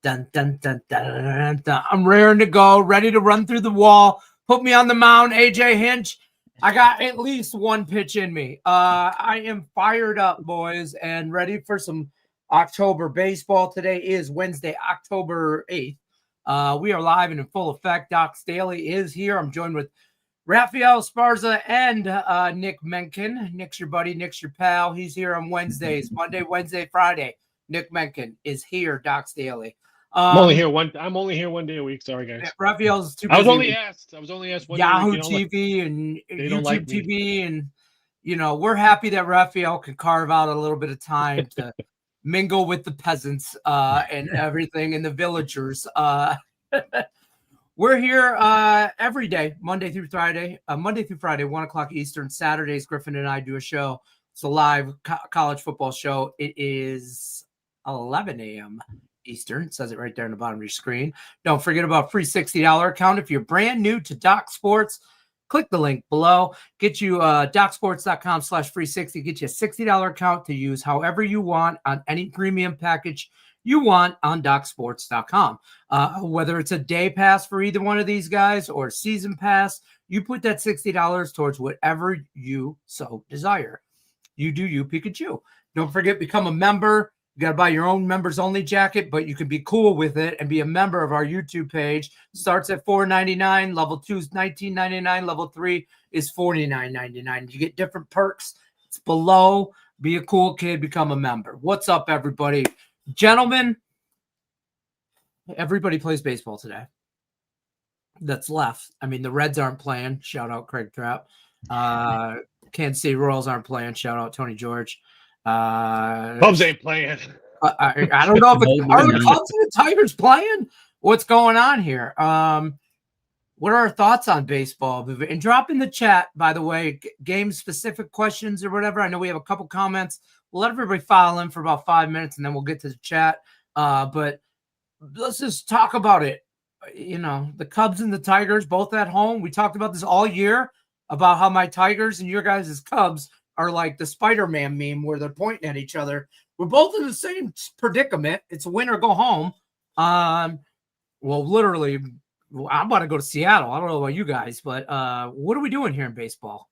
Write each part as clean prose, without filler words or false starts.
Dun, dun, dun, dun, dun, dun. I'm raring to go, ready to run through the wall. Put me on the mound, AJ Hinch. I got at least one pitch in me. I am fired up, boys, and ready for some October baseball. Today is Wednesday, October 8th. We are live and in full effect. Doc's Daily is here. I'm joined with Raphael, Esparza, and Nick Menken. Nick's your buddy. Nick's your pal. He's here on Wednesdays, Monday, Wednesday, Friday. Nick Menken is here, Doc's Daily. I'm only here one day a week. Sorry, guys. Raphael's too busy. I was only asked one Yahoo day a week, TV and YouTube like TV, and we're happy that Raphael can carve out a little bit of time to mingle with the peasants and everything, and the villagers. We're here every day, Monday through Friday, 1 o'clock Eastern. Saturdays, Griffin and I do a show. It's a live college football show. It is 11 a.m. Eastern. It says it right there on the bottom of your screen. Don't forget about free $60 account. If you're brand new to Doc Sports, click the link below. Get you docsports.com/free60. Get you a $60 account to use however you want on any premium package you want on docsports.com. Whether it's a day pass for either one of these guys or season pass, you put that $60 towards whatever you so desire. You do you, Pikachu. Don't forget, become a member. You got to buy your own members only jacket, but you can be cool with it and be a member of our YouTube page. Starts at $4.99. Level 2 is $19.99. Level 3 is $49.99. You get different perks. It's below. Be a cool kid. Become a member. What's up, everybody? Gentlemen, everybody plays baseball today. That's left. I mean, the Reds aren't playing. Shout out Craig Trapp. Kansas City Royals aren't playing. Shout out Tony George. Cubs ain't playing. I don't know if are the Cubs and the Tigers playing? What's going on here? What are our thoughts on baseball? And drop in the chat, by the way, game-specific questions or whatever. I know we have a couple comments. We'll let everybody file in for about 5 minutes, and then we'll get to the chat. But let's just talk about it. The Cubs and the Tigers, both at home. We talked about this all year, about how my Tigers and your guys' Cubs are like the Spider-Man meme where they're pointing at each other. We're both in the same predicament. It's win or go home. Literally, I'm about to go to Seattle. I don't know about you guys, but what are we doing here in baseball?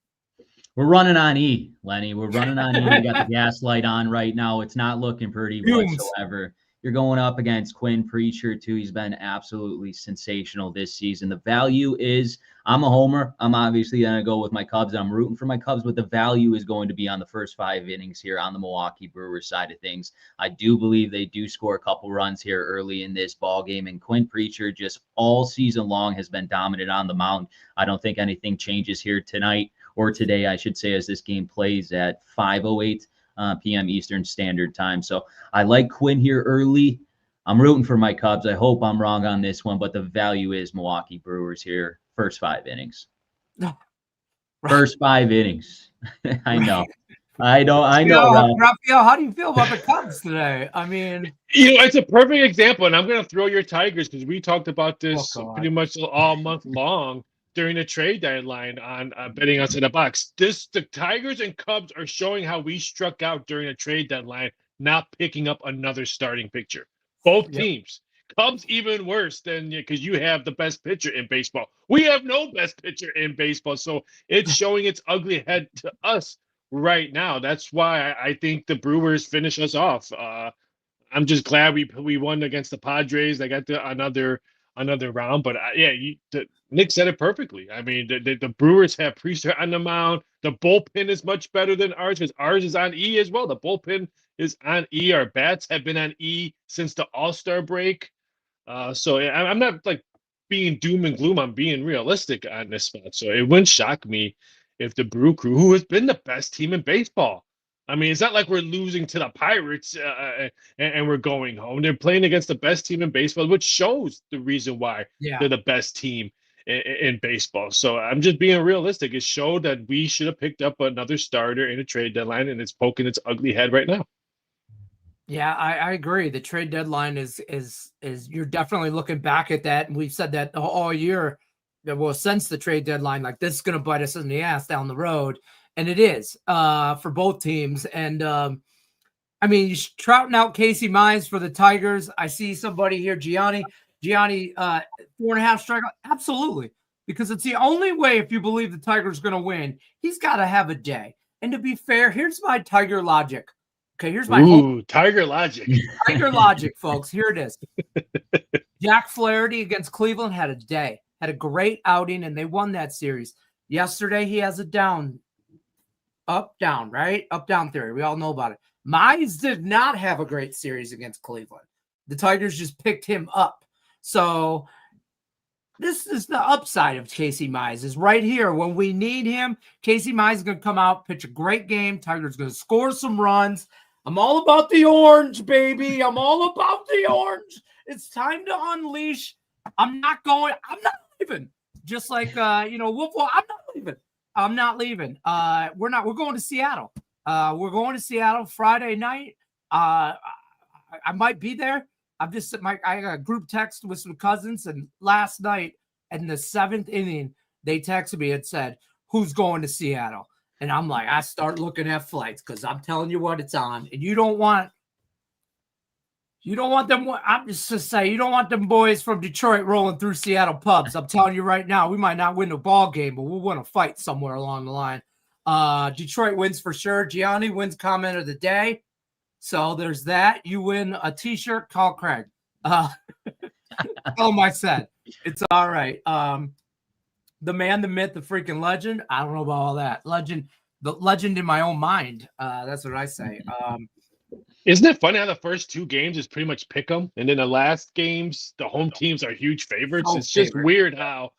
We're running on E, Lenny. We're running on E. We got the gas light on right now. It's not looking pretty whatsoever. You're going up against Quinn Preacher, too. He's been absolutely sensational this season. The value is, I'm a homer. I'm obviously going to go with my Cubs. I'm rooting for my Cubs, but the value is going to be on the first 5 innings here on the Milwaukee Brewers side of things. I do believe they do score a couple runs here early in this ball game, and Quinn Preacher just all season long has been dominant on the mound. I don't think anything changes here tonight, or today, I should say, as this game plays at 5:08 p.m. Eastern Standard Time. So I like Quinn here early. I'm rooting for my Cubs. I hope I'm wrong on this one, but the value is Milwaukee Brewers here, first 5 innings. First 5 innings. I know. I know. Raphael, how do you feel about the Cubs today? I mean, it's a perfect example, and I'm going to throw your Tigers because we talked about this pretty much all month long during the trade deadline on betting outside the box. The Tigers and Cubs are showing how we struck out during a trade deadline, not picking up another starting pitcher. Both teams. Cubs even worse than because you have the best pitcher in baseball. We have no best pitcher in baseball, so it's showing its ugly head to us right now. That's why I think the Brewers finish us off. I'm just glad we won against the Padres. They got another round, but Nick said it perfectly. I mean, the Brewers have Priester on the mound. The bullpen is much better than ours because ours is on E as well. The bullpen is on E. Our bats have been on E since the All-Star break. So I'm not like being doom and gloom. I'm being realistic on this spot. So it wouldn't shock me if the Brew Crew, who has been the best team in baseball, I mean, it's not like we're losing to the Pirates and we're going home. They're playing against the best team in baseball, which shows the reason why they're the best team in baseball. So I'm just being realistic. It showed that we should have picked up another starter in a trade deadline, and it's poking its ugly head right now. Yeah, I agree. The trade deadline is you're definitely looking back at that, and we've said that all year. Well, since the trade deadline, like this is going to bite us in the ass down the road. And it is for both teams. And I mean, you're trouting out Casey Mize for the Tigers. I see somebody here, Gianni, 4.5 strikeout. Absolutely. Because it's the only way, if you believe the Tigers going to win, he's got to have a day. And to be fair, here's my Tiger logic. Okay, here's my Tiger logic. Tiger logic, folks. Here it is. Jack Flaherty against Cleveland had a day, had a great outing, and they won that series. Yesterday, he has a down, up, down, right? Up, down theory. We all know about it. Mize did not have a great series against Cleveland. The Tigers just picked him up. So this is the upside of Casey Mize is right here. When we need him, Casey Mize is going to come out, pitch a great game. Tigers going to score some runs. I'm all about the orange, baby. I'm all about the orange. It's time to unleash. I'm not leaving. Just like, Wolf, I'm not leaving. We're going to Seattle. We're going to Seattle Friday night. I might be there. I got a group text with some cousins, and last night in the 7th inning, they texted me and said, "Who's going to Seattle?" And I'm like, I start looking at flights because I'm telling you what, it's on, and you don't want them. I'm just to say, you don't want them boys from Detroit rolling through Seattle pubs. I'm telling you right now, we might not win the ball game, but we'll win a fight somewhere along the line. Detroit wins for sure. Gianni wins comment of the day. So there's that. You win a t-shirt, call Craig. Tell him I said. It's all right. The man, the myth, the freaking legend. I don't know about all that. The legend in my own mind. That's what I say. Isn't it funny how the first 2 games is pretty much pick 'em, and then the last games, the home teams are huge favorites? It's just weird how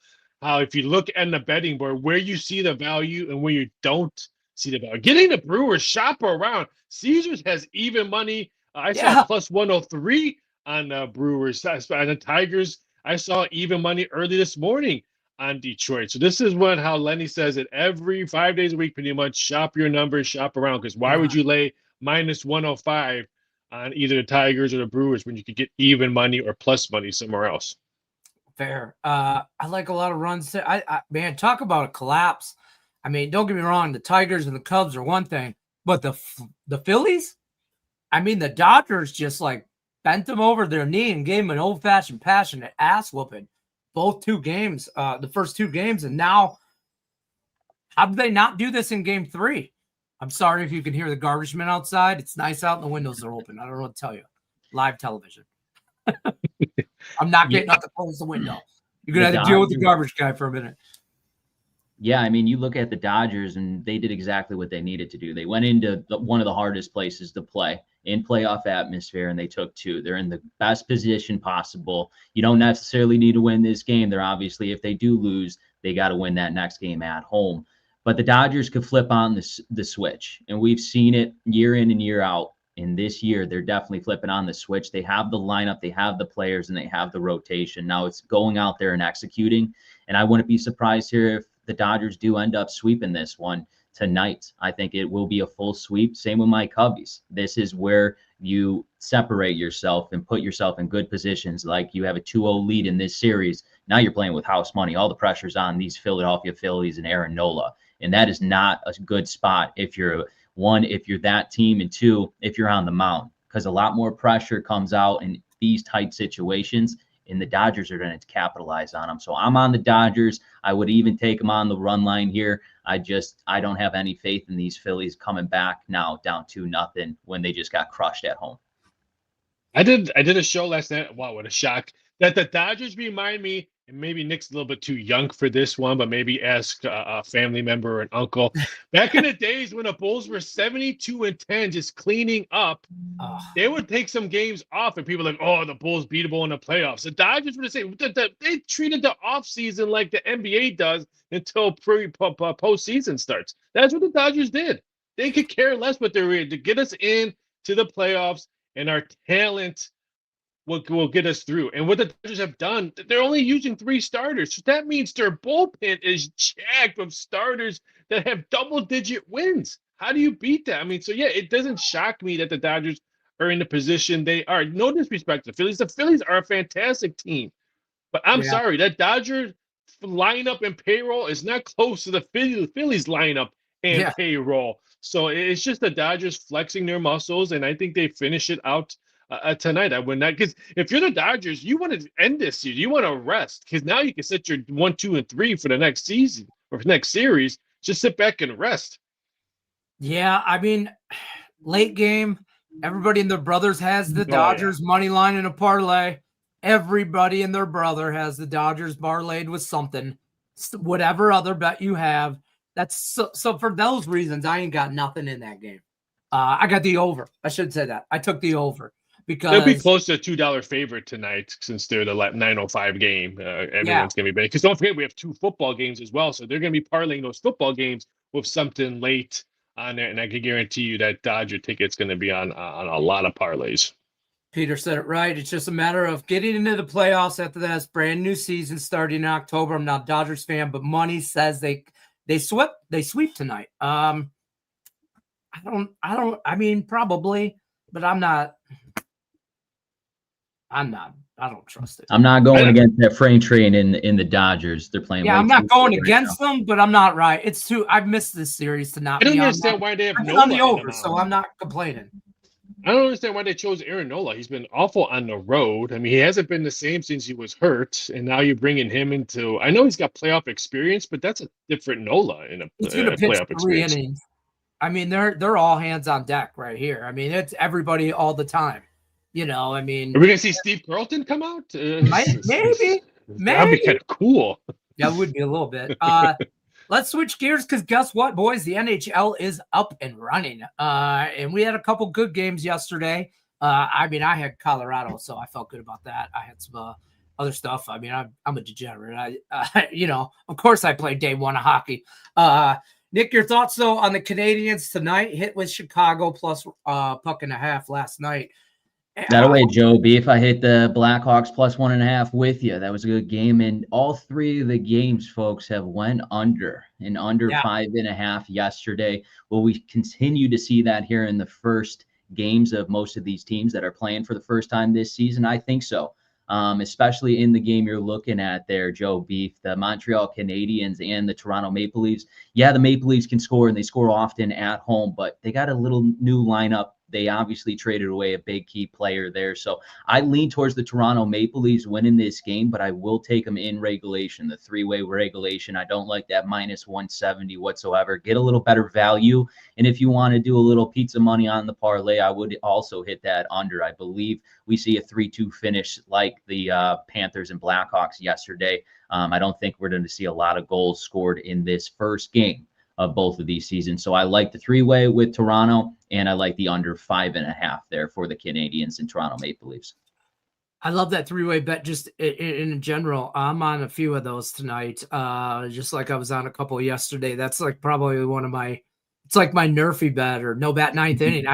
if you look at the betting board, where you see the value and where you don't see the value. Getting the Brewers, shop around. Caesars has even money. I saw plus 103 on the Brewers. On the Tigers, I saw even money early this morning on Detroit. So this is how Lenny says it every 5 days a week, pretty much. Shop your numbers, shop around. Because why would you lay minus 105 on either the Tigers or the Brewers when you could get even money or plus money somewhere else? Fair. I like a lot of runs. Man, talk about a collapse. I mean, don't get me wrong. The Tigers and the Cubs are one thing, but the Phillies, I mean, the Dodgers just like bent them over their knee and gave them an old-fashioned, passionate ass whooping. Both 2 games, the first 2 games, and now how did they not do this in Game 3? I'm sorry if you can hear the garbage men outside. It's nice out and the windows are open. I don't know what to tell you. Live television. I'm not getting up to close the window. You're going to have to deal with the garbage guy for a minute. Yeah, I mean, you look at the Dodgers, and they did exactly what they needed to do. They went into one of the hardest places to play in playoff atmosphere, and they took 2. They're in the best position possible. You don't necessarily need to win this game. They're obviously, if they do lose, they got to win that next game at home. But the Dodgers could flip on the switch, and we've seen it year in and year out. In this year, they're definitely flipping on the switch. They have the lineup, they have the players, and they have the rotation. Now it's going out there and executing, and I wouldn't be surprised here if the Dodgers do end up sweeping this one tonight. I think it will be a full sweep. Same with my Cubbies. This is where you separate yourself and put yourself in good positions. Like you have a 2-0 lead in this series. Now you're playing with house money. All the pressure's on these Philadelphia Phillies and Aaron Nola. And that is not a good spot if you're that team, and 2, if you're on the mound, because a lot more pressure comes out in these tight situations, and the Dodgers are going to capitalize on them. So I'm on the Dodgers. I would even take them on the run line here. I don't have any faith in these Phillies coming back now down 2-0 when they just got crushed at home. I did a show last night. Wow, what a shock. That the Dodgers remind me, and maybe Nick's a little bit too young for this one, but maybe ask a family member or an uncle. Back in the days when the Bulls were 72-10, just cleaning up, they would take some games off, and people were like, oh, the Bulls beatable in the playoffs. The Dodgers would say they treated the offseason like the NBA does until postseason starts. That's what the Dodgers did. They could care less what they're to get us in to the playoffs, and our talent will get us through. And what the Dodgers have done, they're only using 3 starters. So that means their bullpen is jacked with starters that have double-digit wins. How do you beat that? I mean, so yeah, it doesn't shock me that the Dodgers are in the position they are. No disrespect to the Phillies. The Phillies are a fantastic team. But I'm sorry, that Dodgers lineup and payroll is not close to the Phillies lineup and payroll. So it's just the Dodgers flexing their muscles, and I think they finish it out tonight. I would not, because if you're the Dodgers, you want to end this season. You want to rest, because now you can set your 1, 2, and 3 for the next season or next series. Just sit back and rest. Yeah, I mean, late game, everybody and their brothers has the Dodgers money line in a parlay. Everybody and their brother has the Dodgers parlayed with something. Whatever other bet you have, that's so for those reasons, I ain't got nothing in that game. I got the over. I should say that. I took the over because they'll be close to a $2 favorite tonight since they're the 9:05 game. Everyone's gonna be betting, because don't forget we have 2 football games as well, so they're gonna be parlaying those football games with something late on there, and I can guarantee you that Dodger ticket's gonna be on a lot of parlays. Peter said it right. It's just a matter of getting into the playoffs after that brand new season starting in October. I'm not a Dodgers fan, but money says they sweep tonight. I mean, probably, but I don't trust it. I'm not going against that freight train in the Dodgers. They're playing. Yeah, I'm not going against them, but I'm not right. It's too. I've missed this series to not. I don't understand why they have Nola on the over, so I'm not complaining. I don't understand why they chose Aaron Nola. He's been awful on the road. I mean, he hasn't been the same since he was hurt, and now you're bringing him into. I know he's got playoff experience, but that's a different Nola in a playoff experience. Innings. I mean, they're all hands on deck right here. I mean, it's everybody all the time. You know, I mean, are we gonna see Steve Carlton come out? Maybe. That'd be kind of cool. That would be a little bit. Let's switch gears, because guess what, boys? The NHL is up and running. And we had a couple good games yesterday. I mean, I had Colorado, so I felt good about that. I had some other stuff. I mean, I'm a degenerate. Of course I played day 1 of hockey. Nick, your thoughts, though, on the Canadians tonight? Hit with Chicago plus $1.50 last night. That way, Joe B. If I hit the Blackhawks plus 1.5 with you, that was a good game. And all 3 of the games, folks, have went under 5.5 yesterday. Will we continue to see that here in the first games of most of these teams that are playing for the first time this season? I think so. Especially in the game you're looking at there, Joe Beef, the Montreal Canadiens and the Toronto Maple Leafs. Yeah, the Maple Leafs can score, and they score often at home, but they got a little new lineup. They obviously traded away a big key player there. So I lean towards the Toronto Maple Leafs winning this game, but I will take them in regulation, the 3-way regulation. I don't like that minus 170 whatsoever. Get a little better value. And if you want to do a little pizza money on the parlay, I would also hit that under. I believe we see a 3-2 finish like the Panthers and Blackhawks yesterday. I don't think we're going to see a lot of goals scored in this first game of both of these seasons. So I like the 3-way with Toronto, and I like the under 5.5 there for the Canadians and Toronto Maple Leafs. I love that 3-way bet just in general. I'm on a few of those tonight, just like I was on a couple yesterday. That's like probably one of my, it's like my Nerfy bet or no bat 9th inning.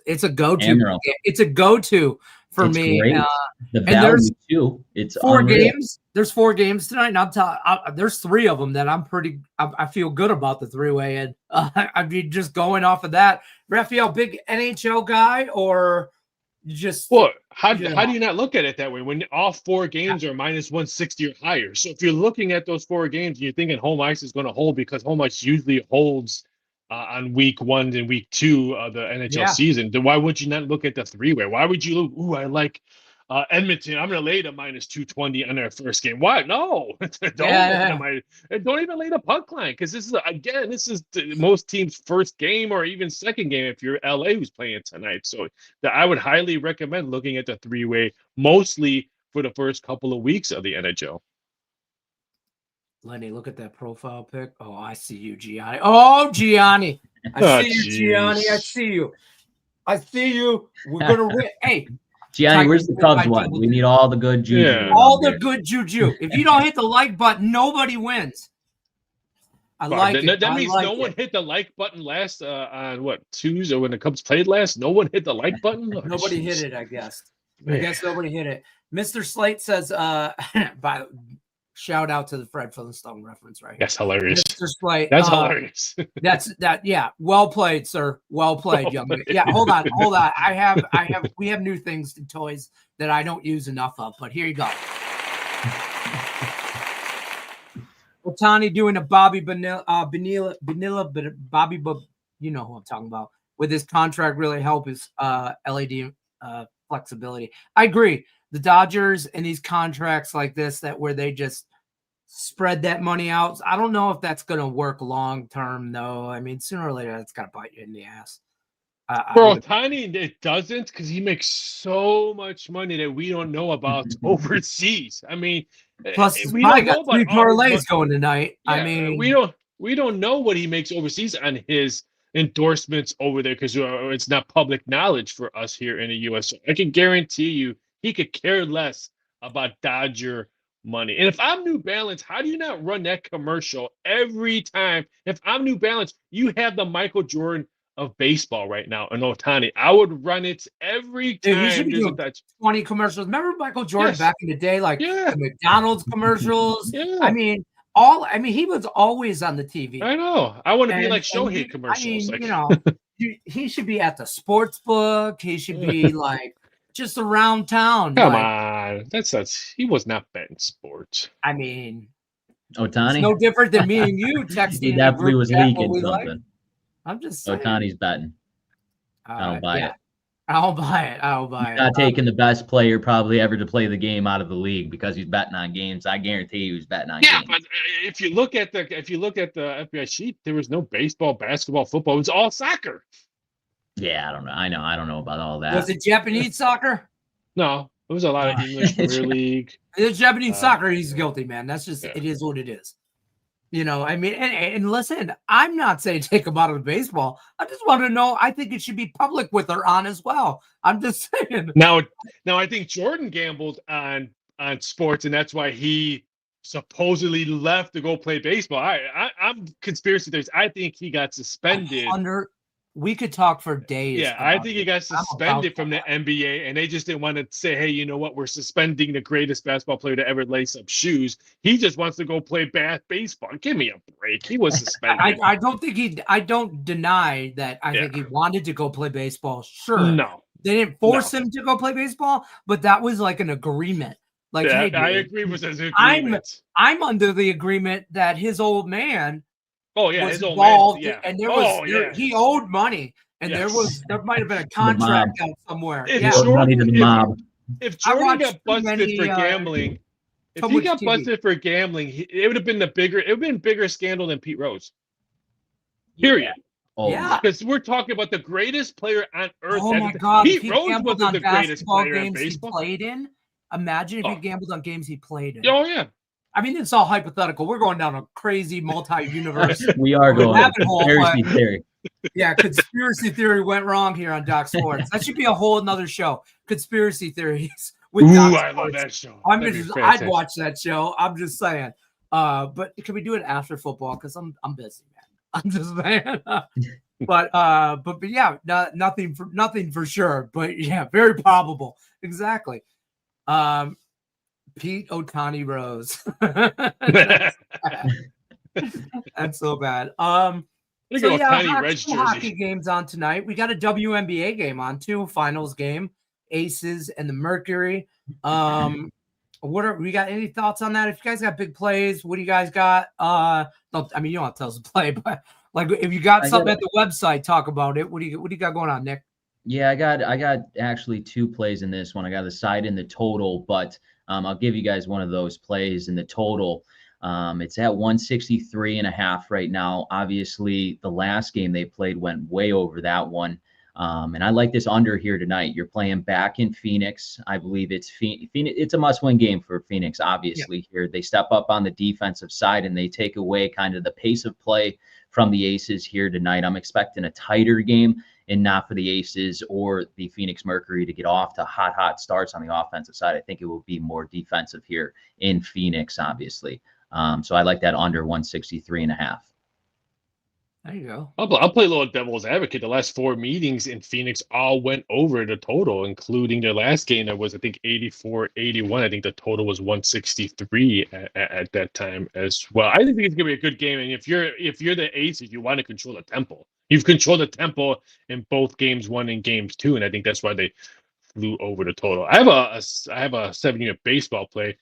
It's a go-to. It's a go-to for me. The value too. It's 4 unreal. games. There's 4 games tonight, and there's 3 of them that I feel good about the 3-way. And I mean, just going off of that, Raphael, big NHL guy, or just how do you not look at it that way when all 4 games are minus 160 or higher? So if you're looking at those 4 games and you're thinking home ice is going to hold, because home ice usually holds on week 1 and week 2 of the NHL season, then why would you not look at the 3-way? Why would you look, I like Edmonton, I'm going to lay the minus 220 on their first game. Why? No, don't even lay the puck line, because this is most teams' first game or even second game if you're LA who's playing tonight. So I would highly recommend looking at the 3-way, mostly for the first couple of weeks of the NHL. Lenny, look at that profile pic. Oh, I see you, Gianni. Oh, Gianni. I see you, Gianni. I see you. We're going to win. Hey. Gianni, where's the Cubs one? We need all the good juju. Yeah. All the good juju. If you don't hit the like button, nobody wins. That means no one hit the like button last on Tuesday when the Cubs played last? No one hit the like button? Nobody hit it, I guess. Man. I guess nobody hit it. Mr. Slate says, shout out to the Fred Flintstone reference right here. That's hilarious. Mr. Slate. That's hilarious. Yeah. Well played, sir. Well played, young man. Yeah, hold on. We have new things and toys that I don't use enough of, but here you go. Ohtani doing a Bobby Bonilla, but Bobby, you know who I'm talking about. With his contract, really help his LAD flexibility. I agree. The Dodgers and these contracts like this, where they just spread that money out. I don't know if that's going to work long term, though. I mean, sooner or later, that's got to bite you in the ass. For Ohtani, it doesn't, because he makes so much money that we don't know about overseas. I mean, plus we don't know about 3 parlays going tonight. Yeah, I mean, we don't know what he makes overseas on his endorsements over there, because it's not public knowledge for us here in the U.S. So I can guarantee you he could care less about Dodger money. And if I'm New Balance, how do you not run that commercial every time? If I'm New Balance, you have the Michael Jordan of baseball right now, and Ohtani. I would run it every time. Dude, you should be doing 20 commercials. Remember Michael Jordan back in the day, the McDonald's commercials? Yeah. I mean, he was always on the TV. I know. I want to be like Shohei commercials. I mean, he should be at the sports book. He should be like just around town. Come on, he was not betting sports. I mean, Ohtani, it's no different than me and you texting. He definitely was leaking something. Like. I'm just saying. Ohtani's betting. I don't buy it. I'll buy it. Not taking the best player probably ever to play the game out of the league because he's betting on games. I guarantee he was betting on games. But if you look at the FBI sheet, there was no baseball, basketball, football. It was all soccer. Yeah, I don't know. I don't know about all that. Was it Japanese soccer? No, it was a lot of English Premier League. It's Japanese soccer. He's guilty, man. That's just it is what it is. You know, I mean, and listen, I'm not saying take him out of baseball. I just want to know. I think it should be public with her on as well. I'm just saying. Now, I think Jordan gambled on sports, and that's why he supposedly left to go play baseball. I'm conspiracy theories. I think he got suspended. We could talk for days. Yeah, I think he got suspended from the NBA, and they just didn't want to say, hey, you know what? We're suspending the greatest basketball player to ever lace up shoes. He just wants to go play baseball. Give me a break. He was suspended. I don't deny that. I think he wanted to go play baseball. Sure. No. They didn't force him to go play baseball, but that was like an agreement. Like, hey, dude, I agree with his agreement. I'm under the agreement that his old man was his old involved, man, and he owed money, and there might have been a contract out somewhere. If Jordan got busted for gambling, if he got busted for gambling, it would have been bigger scandal than Pete Rose. Period. Because we're talking about the greatest player on earth. Oh my God, Pete Rose wasn't the greatest player in baseball. He played in. Imagine if he gambled on games he played in. Oh yeah. I mean, it's all hypothetical. We're going down a crazy multi-universe. We are going conspiracy theory. Yeah, conspiracy theory went wrong here on Doc Sports. That should be a whole another show. Conspiracy theories with Doc Sports. I love that show. I'd watch that show. I'm just saying. But can we do it after football? Because I'm busy, man. I'm just saying. But yeah, nothing for sure. But yeah, very probable. Exactly. Pete Ohtani Rose. That's so bad. Hockey games on tonight. We got a WNBA game on too. Finals game. Aces and the Mercury. We got any thoughts on that? If you guys got big plays, what do you guys got? I mean, you don't have to tell us to play, but like if you got something at the website, talk about it. What do you got going on, Nick? Yeah, I got actually 2 plays in this one. I got the side and the total, but I'll give you guys one of those plays in the total. It's at 163.5 right now. Obviously, the last game they played went way over that one. And I like this under here tonight. You're playing back in Phoenix. I believe it's Phoenix. It's a must-win game for Phoenix, obviously. Here they step up on the defensive side and they take away kind of the pace of play from the Aces here tonight. I'm expecting a tighter game, and not for the Aces or the Phoenix Mercury to get off to hot starts on the offensive side. I think it will be more defensive here in Phoenix, obviously. So I like that under 163.5. There you go. I'll play a little devil's advocate. The last 4 meetings in Phoenix all went over the total, including their last game that was, I think, 84-81. I think the total was 163 at that time as well. I think it's gonna be a good game. And if you're the Aces, you want to control the tempo. You've controlled the tempo in both games 1 and games 2, and I think that's why they flew over the total. I have a 7-unit baseball play.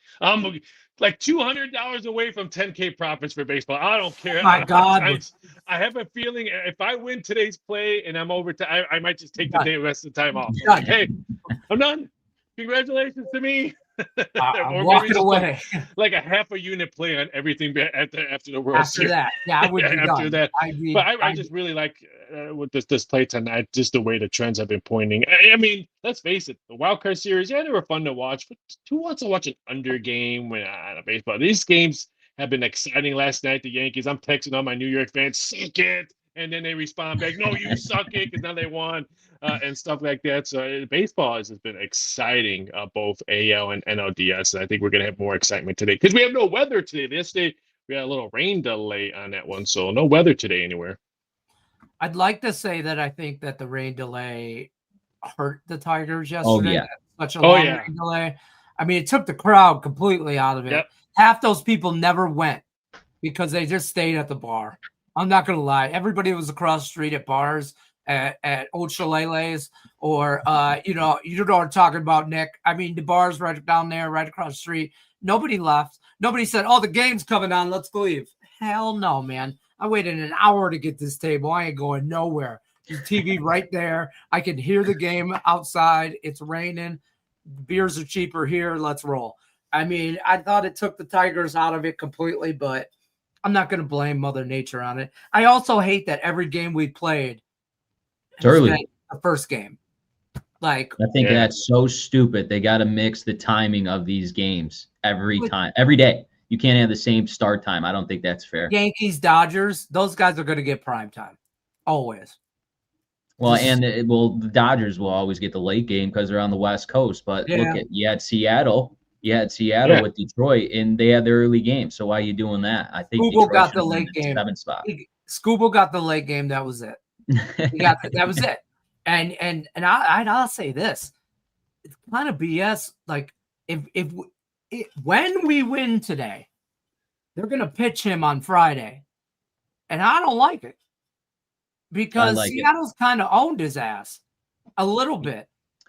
like $200 away from 10K profits for baseball. I don't care. My God. I have a feeling if I win today's play and I'm over to, I might just take the rest of the time off. I'm like, hey, I'm done. Congratulations to me. I'm walking away. Like a half a unit play on everything after the World Series. After that, yeah, I would be after done. that. I just really like with this play tonight, just the way the trends have been pointing. I mean, let's face it, the wild card series, yeah, they were fun to watch, but who wants to watch an under game when on a baseball? These games have been exciting. Last night, the Yankees, I'm texting all my New York fans, suck it. And then they respond back, no, you suck it, because now they won, and stuff like that. So baseball has been exciting, both AL and NLDS. And I think we're going to have more excitement today because we have no weather today. Yesterday, we had a little rain delay on that one. So no weather today anywhere. I'd like to say that I think that the rain delay hurt the Tigers yesterday. Oh, yeah. Such a long rain delay. I mean, it took the crowd completely out of it. Yep. Half those people never went because they just stayed at the bar. I'm not going to lie. Everybody was across the street at bars, at old shillelaghs, or, you know what I'm talking about, Nick. I mean, the bars right down there, right across the street. Nobody left. Nobody said, oh, the game's coming on. Let's leave. Hell no, man. I waited an hour to get this table. I ain't going nowhere. There's TV right there. I can hear the game outside. It's raining. Beers are cheaper here. Let's roll. I mean, I thought it took the Tigers out of it completely, but I'm not going to blame Mother Nature on it. I also hate that every game we played early, the first game. Like, I think that's so stupid. They got to mix the timing of these games every time, every day. You can't have the same start time. I don't think that's fair. Yankees, Dodgers, those guys are going to get prime time. Always. Well, the Dodgers will always get the late game because they're on the West Coast. But look at you had Seattle with Detroit, and they had the early game. So why are you doing that? I think Scooble got the late game. 7 spot. Scooble got the late game. That was it. That was it. And I'll say this: it's kind of BS. Like when we win today, they're gonna pitch him on Friday, and I don't like it because Seattle's kind of owned his ass a little bit,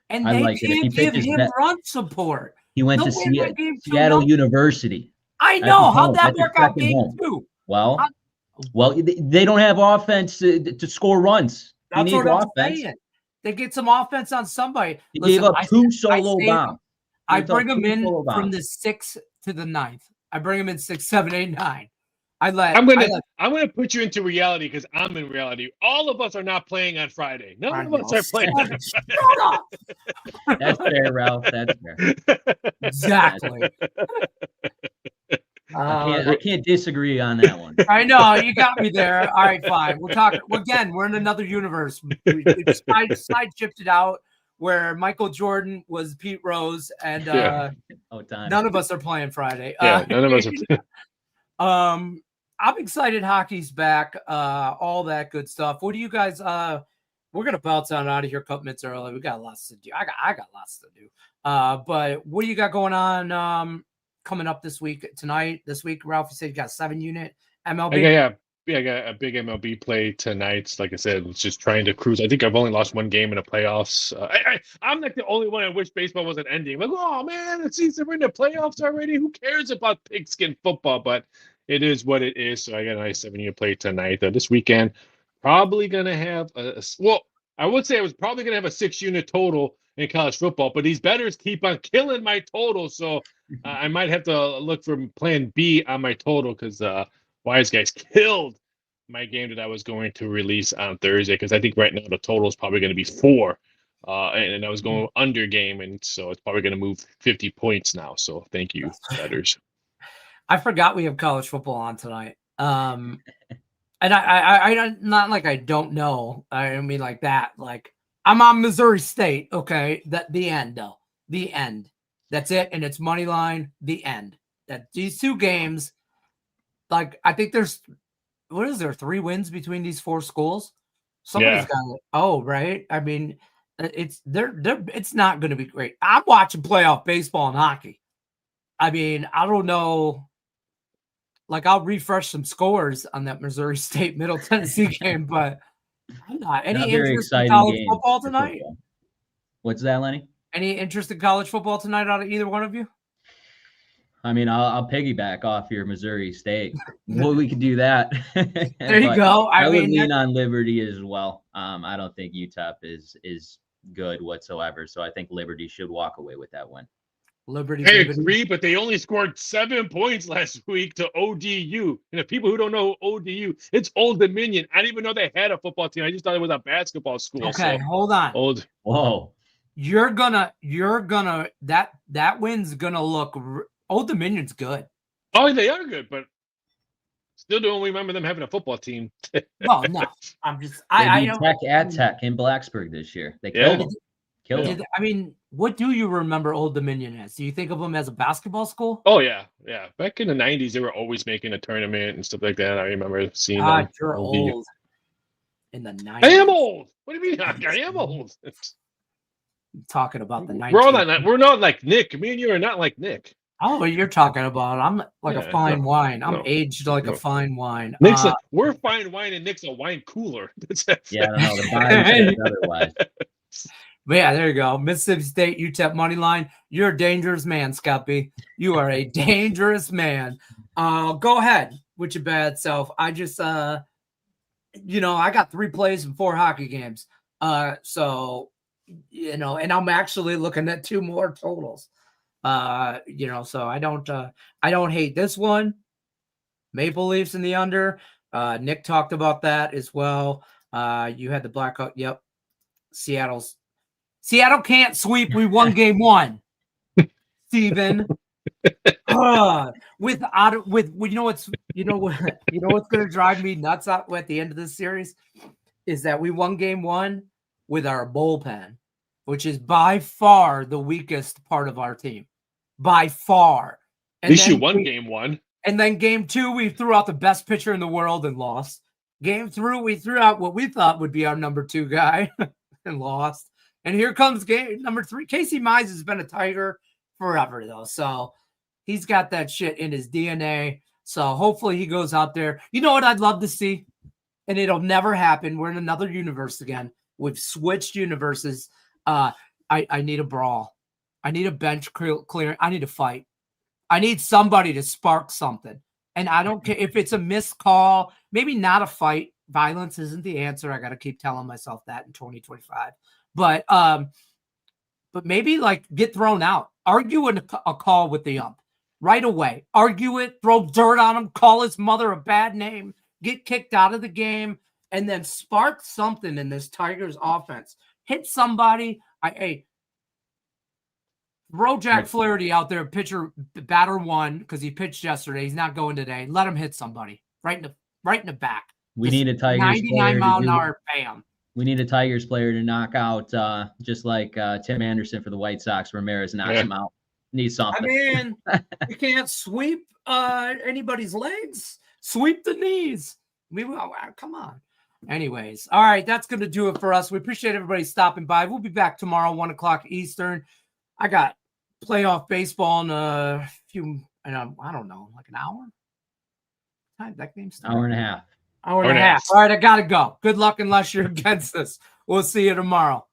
and they can't give him run support. He went to Seattle University. I know. How'd that work out game 2? Well, they don't have offense to score runs. That's what I'm saying. They get some offense on somebody. He gave up 2 solo bombs. I bring him in from the 6th to the 9th. I bring him in 6, 7, 8, 9. I'm gonna put you into reality because I'm in reality. All of us are not playing on Friday. None of us are playing on Friday. Shut up. That's fair, Ralph. That's fair. Exactly. I can't disagree on that one. I know you got me there. All right, fine. We're talking again. We're in another universe. We side shifted out where Michael Jordan was Pete Rose, and none of us are playing Friday. None of us are. I'm excited. Hockey's back. All that good stuff. What do you guys? We're gonna bounce on out of here a couple minutes early. We got lots to do. I got lots to do. But what do you got going on? Coming up this week, Ralph, you said you got 7-unit MLB. I got a big MLB play tonight. Like I said, it's just trying to cruise. I think I've only lost 1 game in the playoffs. I'm like the only one I wish baseball wasn't ending. Like, oh man, it seems we're in the playoffs already. Who cares about pigskin football? But it is what it is. So I got a nice 7-unit play tonight. This weekend, probably gonna have I would say I was probably gonna have a 6-unit total in college football, but these bettors keep on killing my total. So I might have to look for plan B on my total because Wise Guys killed my game that I was going to release on Thursday because I think right now the total is probably going to be 4. And I was going under game, and so it's probably going to move 50 points now. So thank you, bettors. I forgot we have college football on tonight. And I not like I don't know. I mean like that. Like I'm on Missouri State. Okay, the end though. The end. That's it, and it's money line. The end. That these 2 games. Like I think there's 3 wins between these 4 schools. Somebody's got it. Oh, right. I mean, it's not going to be great. I'm watching playoff baseball and hockey. I mean, I don't know. Like I'll refresh some scores on that Missouri State Middle Tennessee game, but I'm not. Any interest in college football tonight? What's that, Lenny? Any interest in college football tonight out of either one of you? I mean, I'll piggyback off your Missouri State. Well, we could do that. There you go. I would lean on Liberty as well. I don't think UTEP is good whatsoever. So I think Liberty should walk away with that win. Liberty. I agree, but they only scored 7 points last week to ODU. And if people who don't know ODU, it's Old Dominion. I didn't even know they had a football team. I just thought it was a basketball school. Okay, so. hold on. Whoa. You're gonna that win's gonna look. Old Dominion's good. Oh, they are good, but still don't remember them having a football team. Well, no, I'm just. I know Tech at Tech in Blacksburg this year. They killed them. Killed them. I mean, what do you remember Old Dominion as? Do you think of them as a basketball school? Oh yeah. Back in the '90s, they were always making a tournament and stuff like that. I remember seeing them. You're old. In the '90s. I am old. What do you mean? I am old. I'm talking about the '90s. We're not like Nick. Me and you are not like Nick. Oh, what you're talking about? I'm like a fine wine. I'm aged like a fine wine. Nick's we're fine wine, and Nick's a wine cooler. Yeah, I don't know. The body says otherwise. But yeah, there you go. Mississippi State, UTEP money line. You're a dangerous man, Scuppy. You are a dangerous man. Go ahead with your bad self. I just, I got 3 plays and 4 hockey games. So, and I'm actually looking at 2 more totals. So I don't hate this one. Maple Leafs in the under. Nick talked about that as well. You had the Blackhawk. Yep. Seattle can't sweep. We won game 1. Steven. What's what's going to drive me nuts at the end of this series is that we won game 1 with our bullpen, which is by far the weakest part of our team. By far. At least you won game 1. And then game 2, we threw out the best pitcher in the world and lost. Game 3, we threw out what we thought would be our number 2 guy and lost. And here comes game number 3. Casey Mize has been a Tiger forever, though. So he's got that shit in his DNA. So hopefully he goes out there. You know what I'd love to see? And it'll never happen. We're in another universe again. We've switched universes. I need a brawl. I need a bench clearing. I need a fight. I need somebody to spark something. And I don't care if it's a missed call, maybe not a fight. Violence isn't the answer. I got to keep telling myself that in 2025. But maybe like get thrown out. Argue a call with the ump right away. Argue it. Throw dirt on him. Call his mother a bad name. Get kicked out of the game. And then spark something in this Tigers offense. Hit somebody. Throw Jack Flaherty out there, batter 1, because he pitched yesterday. He's not going today. Let him hit somebody right in the back. We need a Tigers 99 mile an hour, bam. We need a Tigers player to knock out, just like Tim Anderson for the White Sox. Ramirez knocks him out. Need something. I mean, you can't sweep anybody's legs. Sweep the knees. Come on. Anyways, all right, that's going to do it for us. We appreciate everybody stopping by. We'll be back tomorrow, 1 o'clock Eastern. I got playoff baseball in a few, I don't know, like an hour? Time that game starts? Hour and a half. Hour and a half. All right, I got to go. Good luck unless you're against us. We'll see you tomorrow.